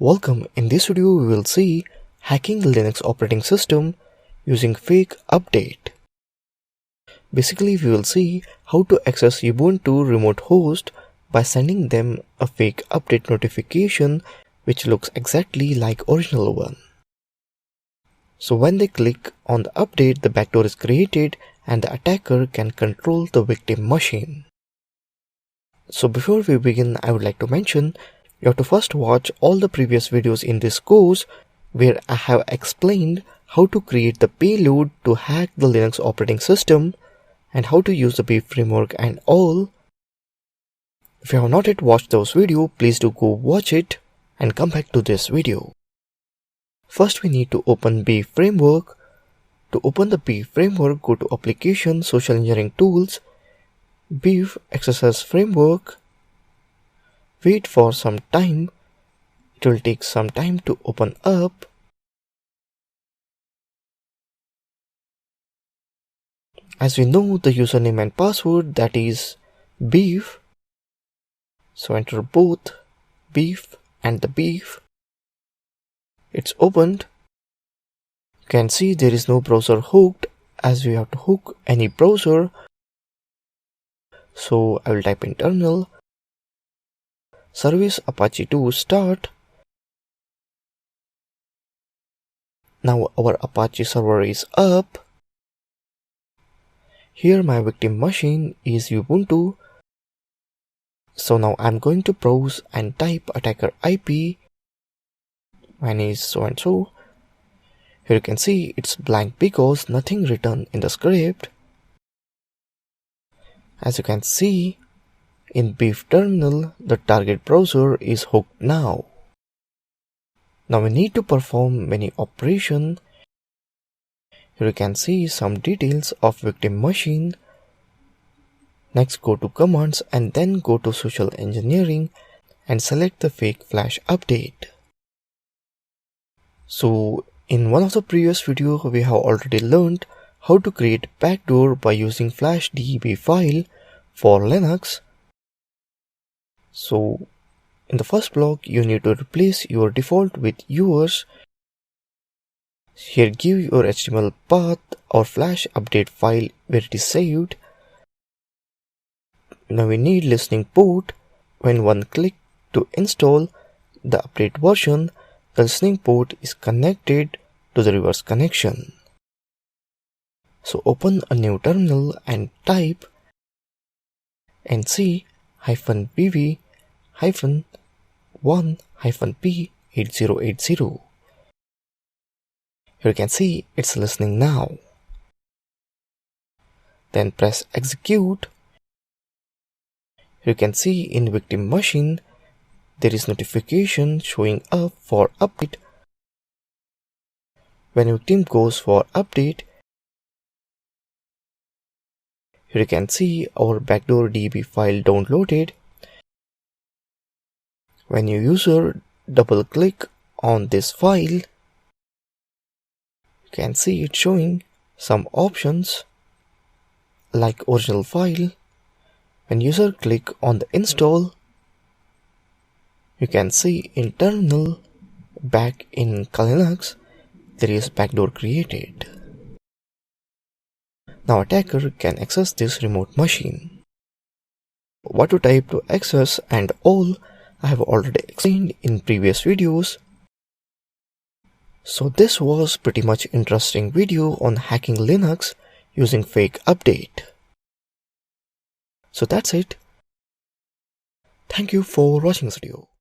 Welcome. In this video we will see hacking Linux operating system using fake update. Basically we will see how to access Ubuntu remote host by sending them a fake update notification which looks exactly like original one. So when they click on the update, the backdoor is created and the attacker can control the victim machine. So before we begin, I would like to mention you have to first watch all the previous videos in this course where I have explained how to create the payload to hack the Linux operating system and how to use the BeEF framework and all. If you have not yet watched those videos, please do go watch it and come back to this video. First we need to open BeEF framework. To open the BeEF framework, go to Application, Social Engineering Tools, BeEF XSS Framework. Wait for some time. It will take some time to open up. As we know the username and password, that is BeEF. So enter both BeEF and the BeEF. It's opened. You can see there is no browser hooked as we have to hook any browser. So I will type in terminal service Apache 2 start. Now our Apache server is up. Here my victim machine is Ubuntu. So now I'm going to browse and type attacker IP. Mine is so and so. Here you can see it's blank because nothing written in the script. As you can see in BeEF terminal, the target browser is hooked now. Now we need to perform many operations. Here you can see some details of victim machine. Next go to commands and then go to social engineering and select the fake flash update. So in one of the previous videos we have already learned how to create backdoor by using flash deb file for Linux. So in the first block you need to replace your default with yours. Here give your HTML path or flash update file where it is saved. Now we need listening port. When one click to install the update version, the listening port is connected to the reverse connection. So open a new terminal and type nc-bv-1-p8080. Here you can see it's listening now. Then press execute. Here you can see in victim machine there is notification showing up for update. When victim goes for update, here you can see our backdoor db file downloaded. When your user double click on this file, you can see it showing some options like original file. When user click on the install, you can see in terminal back in Linux there is backdoor created. Now attacker can access this remote machine. What to type to access and all I have already explained in previous videos. So this was pretty much interesting video on hacking Linux using fake update. So that's it. Thank you for watching this video.